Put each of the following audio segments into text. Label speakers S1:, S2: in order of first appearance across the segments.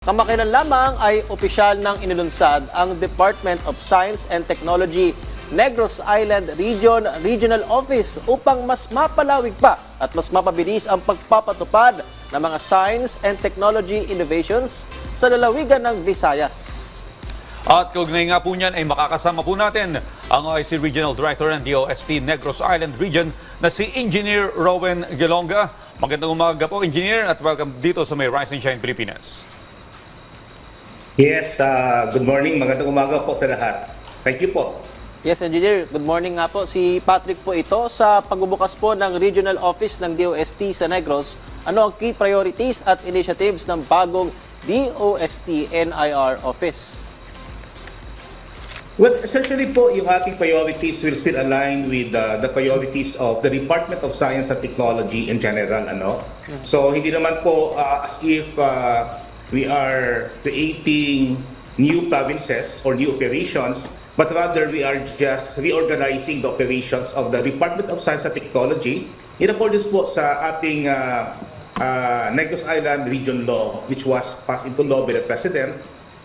S1: Kamakailan lamang ay opisyal ng inilunsad ang Department of Science and Technology Negros Island Regional Office upang mas mapalawig pa at mas mapabilis ang pagpapatupad ng mga science and technology innovations sa lalawigan ng Visayas.
S2: At kaugnay nga po niyan ay makakasama po natin ang OIC Regional Director ng DOST Negros Island Region na si Engineer Rowen Gelonga. Magandang umaga po, Engineer, at welcome dito sa May Rise and Shine Pilipinas.
S3: Yes, good morning. Magandang umaga po sa lahat. Thank you po.
S1: Yes, Engineer. Good morning nga po. Si Patrick po ito sa pagbubukas po ng Regional Office ng DOST sa Negros. Ano ang key priorities at initiatives ng bagong DOST NIR Office?
S3: Well, essentially po, yung ating priorities will still align with the priorities of the Department of Science and Technology in general. So, hindi naman po as if we are creating new provinces or new operations, but rather we are just reorganizing the operations of the Department of Science and Technology in accordance po sa ating Negros Island Region Law, which was passed into law by the President,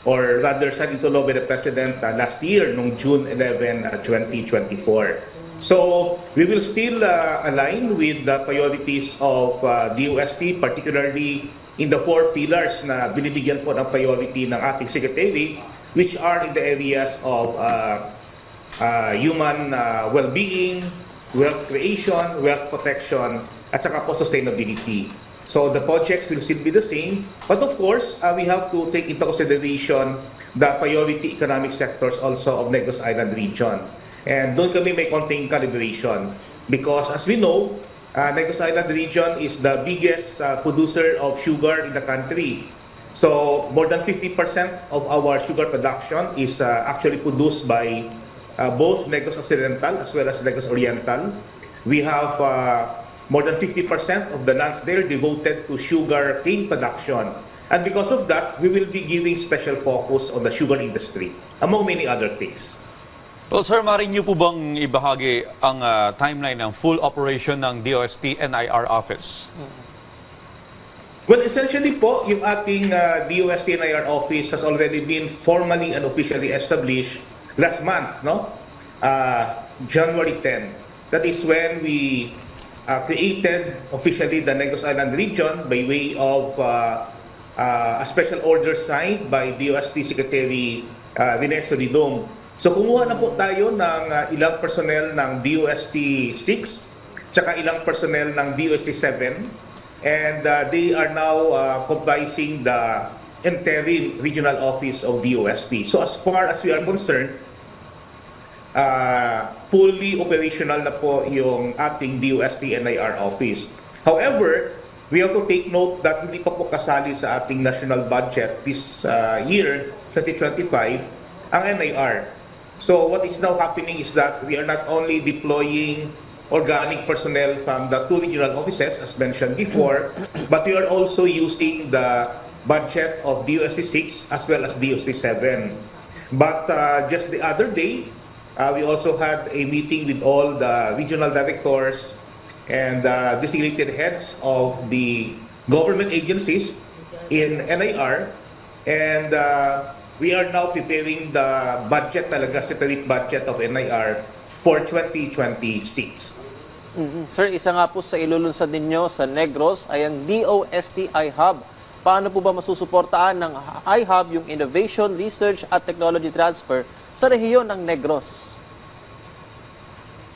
S3: or rather signed into law by the President last year, noong June 11, 2024. So we will still align with the priorities of DOST, particularly in the 4 pillars na binibigyan po ng priority ng ating Secretary, which are in the areas of human well-being, wealth creation, wealth protection, at saka po sustainability. So the projects will still be the same, but of course, we have to take into consideration the priority economic sectors also of Negros Island region. And doon kami may konting calibration because as we know, Negros Island region is the biggest producer of sugar in the country. So more than 50% of our sugar production is actually produced by both Negros Occidental as well as Negros Oriental. We have more than 50% of the lands there devoted to sugar cane production. And because of that, we will be giving special focus on the sugar industry, among many other things.
S2: Well, sir, maaari niyo po bang ibahagi ang timeline ng full operation ng DOST NIR Office?
S3: Well, essentially po, yung ating DOST NIR Office has already been formally and officially established last month, January 10. That is when we created officially the Negros Island region by way of a special order signed by DOST Secretary Vinecio Didong. So kumuha na po tayo ng ilang personnel ng DOST 6 tsaka ilang personnel ng DOST 7, and they are now comprising the interim regional office of DOST. So as far as we are concerned, fully operational na po yung ating DOST NIR office. However, we have to take note that hindi pa po kasali sa ating national budget this year, 2025, ang NIR. So what is now happening is that we are not only deploying organic personnel from the 2 regional offices, as mentioned before, but we are also using the budget of DOST 6 as well as DOST 7. But just the other day, we also had a meeting with all the regional directors and designated heads of the government agencies in NIR, and we are now preparing the budget, talaga separate budget of NIR for 2026.
S1: Sir, isa nga po sa ilulunsad ninyo sa Negros ay ang DOST iHub. Paano po ba masusuportaan ng iHub yung innovation, research at technology transfer sa rehiyon ng Negros?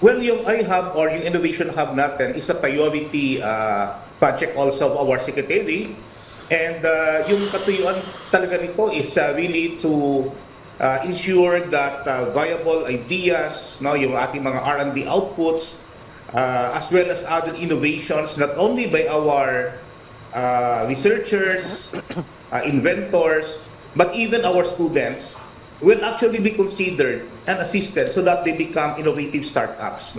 S3: Well, yung iHub or yung Innovation Hub natin is a priority project also of our Secretary. And yung katuyuan talaga nito is really to ensure that viable ideas, yung ating mga R&D outputs, as well as other innovations, not only by our researchers, inventors, but even our students, will actually be considered and assisted so that they become innovative startups.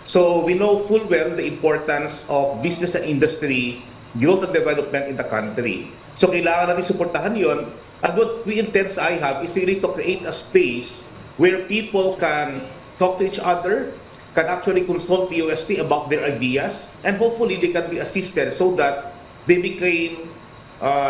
S3: So we know full well the importance of business and industry growth and development in the country. So kailangan natin suportahan yon. And what we intend sa iHub is really to create a space where people can talk to each other, can actually consult DOST about their ideas, and hopefully they can be assisted so that they became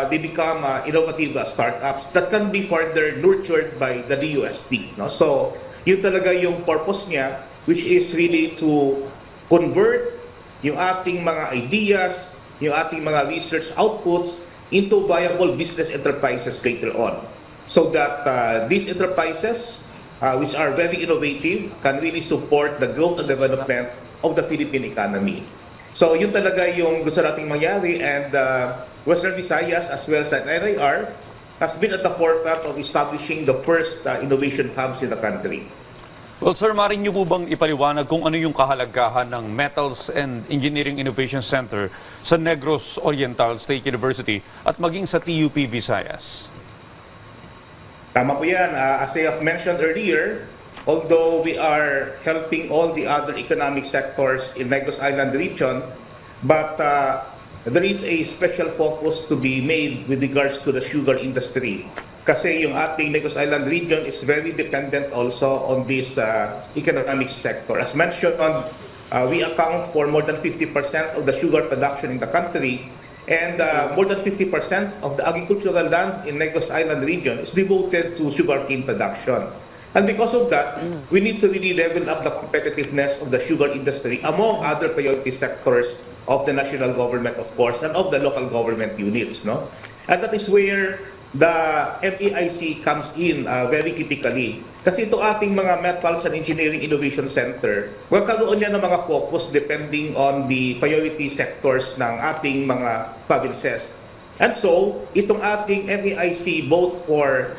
S3: they become innovative startups that can be further nurtured by the DUST. No? So, yun talaga yung purpose niya, which is really to convert yung ating mga ideas, yung ating mga research outputs into viable business enterprises later on. So that these enterprises, which are very innovative, can really support the growth and development of the Philippine economy. So yun talaga yung gusto nating mangyari, and Western Visayas as well as NIR has been at the forefront of establishing the first innovation hubs in the country.
S2: Well, sir, maaari niyo po bang ipaliwanag kung ano yung kahalagahan ng Metals and Engineering Innovation Center sa Negros Oriental State University at maging sa TUP Visayas?
S3: Tama po yan. As I have mentioned earlier, although we are helping all the other economic sectors in Negros Island region, but there is a special focus to be made with regards to the sugar industry. Kasi yung ating Negros Island region is very dependent also on this economic sector. As mentioned, we account for more than 50% of the sugar production in the country, and more than 50% of the agricultural land in Negros Island region is devoted to sugarcane production. And because of that, we need to really level up the competitiveness of the sugar industry among other priority sectors of the national government, of course, and of the local government units. No? And that is where the MEIC comes in very critically. Kasi ito ating mga Metals and Engineering Innovation Center, magkaroon niya ng mga focus depending on the priority sectors ng ating mga provinces. And so, itong ating MEIC both for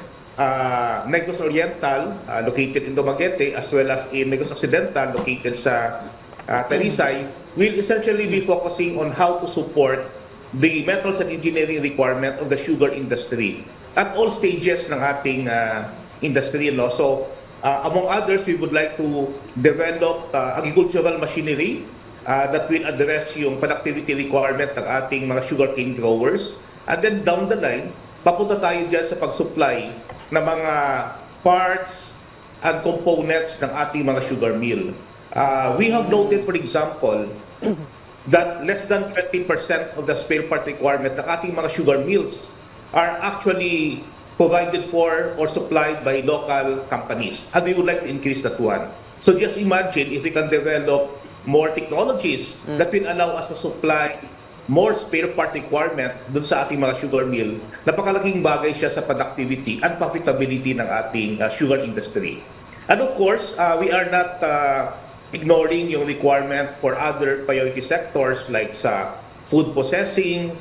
S3: Negros Oriental, located in Dumaguete, as well as in Negros Occidental, located sa Talisay, will essentially be focusing on how to support the metals and engineering requirement of the sugar industry at all stages ng ating industry. No? So, among others, we would like to develop agricultural machinery that will address yung productivity requirement ng ating mga sugarcane growers. And then down the line, papunta tayo dyan sa pag-supply ng mga parts and components ng ating mga sugar mill. We have noted, for example, that less than 20% of the spare part requirement ng ating mga sugar mills are actually provided for or supplied by local companies. And we would like to increase that one. So just imagine if we can develop more technologies that will allow us to supply more spare part requirement dun sa ating mga sugar mill. Napakalaking bagay siya sa productivity and profitability ng ating sugar industry. And of course, we are not ignoring yung requirement for other priority sectors like sa food processing,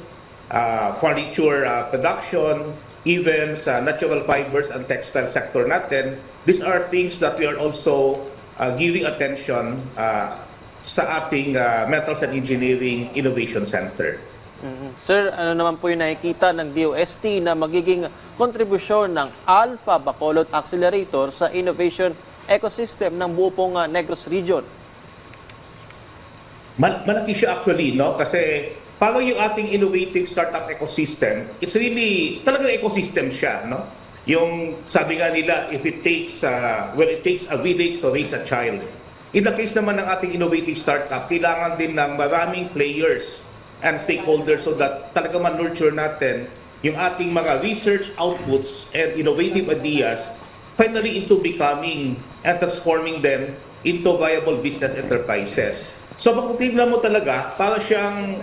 S3: furniture production, even sa natural fibers and textile sector natin. These are things that we are also giving attention sa ating Metals and Engineering Innovation Center.
S1: Sir, ano naman po yung nakikita ng DOST na magiging kontribusyon ng Alpha Bacolod Accelerator sa innovation ecosystem ng buo pong Negros region?
S3: Malaki siya actually, no? Kasi parang yung ating innovative startup ecosystem, it's really talagang ecosystem siya, no? Yung sabi nga nila, if it takes it takes a village to raise a child. In the case naman ng ating innovative startup, kailangan din ng maraming players and stakeholders so that talaga man-nurture natin yung ating mga research outputs and innovative ideas finally into becoming and transforming them into viable business enterprises. So kung tingnan mo talaga, para siyang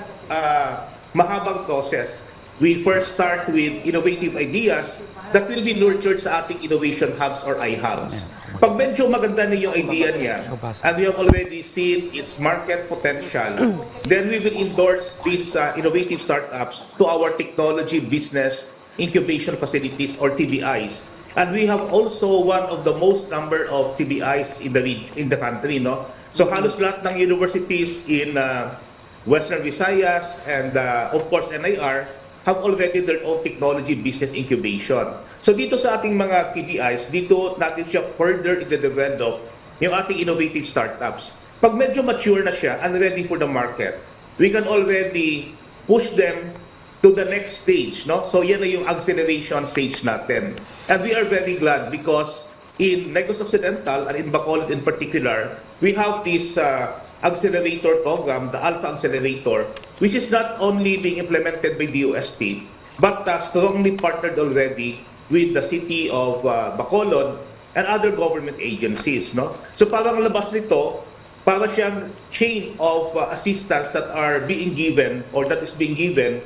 S3: mahabang process. We first start with innovative ideas that will be nurtured sa ating innovation hubs or iHubs. Pag medyo maganda na yung idea niya, and we have already seen its market potential, then we will endorse these innovative startups to our technology business incubation facilities or TBIs. And we have also one of the most number of TBIs in the country, no? So halos lahat ng universities in Western Visayas and of course NIR have already their own technology business incubation. So dito sa ating mga TBIs, dito natin siya further i-develop yung ating innovative startups. Pag medyo mature na siya and ready for the market, we can already push them to the next stage, no? So yan na yung acceleration stage natin. And we are very glad because in Negros Occidental and in Bacolod in particular, we have this accelerator program, the Alpha Accelerator, which is not only being implemented by DOST, but strongly partnered already with the city of Bacolod and other government agencies. No? So parang labas nito, para siyang chain of assistance that are being given or that is being given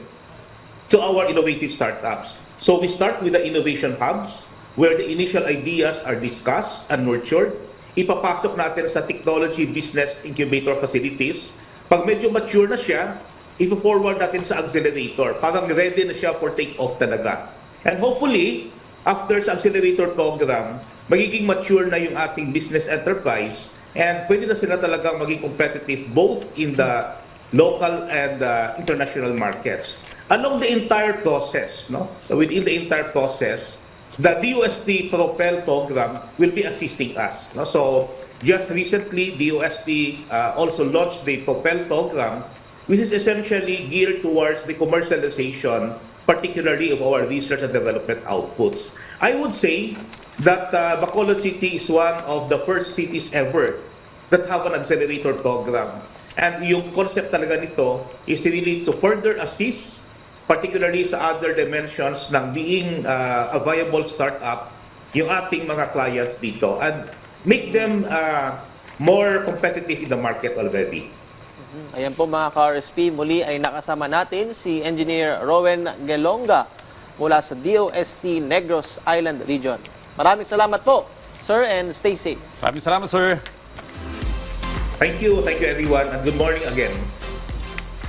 S3: to our innovative startups. So we start with the innovation hubs where the initial ideas are discussed and nurtured. Ipapasok natin sa technology business incubator facilities. Pag medyo mature na siya, i-forward natin sa accelerator. Parang ready na siya for take-off talaga. And hopefully, after sa accelerator program, magiging mature na yung ating business enterprise and pwede na sila talagang maging competitive both in the local and international markets. Along the entire process, no? So within the entire process, the DOST Propel program will be assisting us. No? So just recently, DOST also launched the Propel program, which is essentially geared towards the commercialization, particularly of our research and development outputs. I would say that Bacolod City is one of the first cities ever that have an accelerator program. And yung concept talaga nito is really to further assist, particularly sa other dimensions ng being a viable startup, yung ating mga clients dito and make them more competitive in the market already.
S1: Ayan po mga ka-RSP, muli ay nakasama natin si Engineer Rowen Gelonga mula sa DOST Negros Island Region. Maraming salamat po, sir, and stay safe.
S2: Maraming salamat, sir.
S3: Thank you everyone, and good morning again.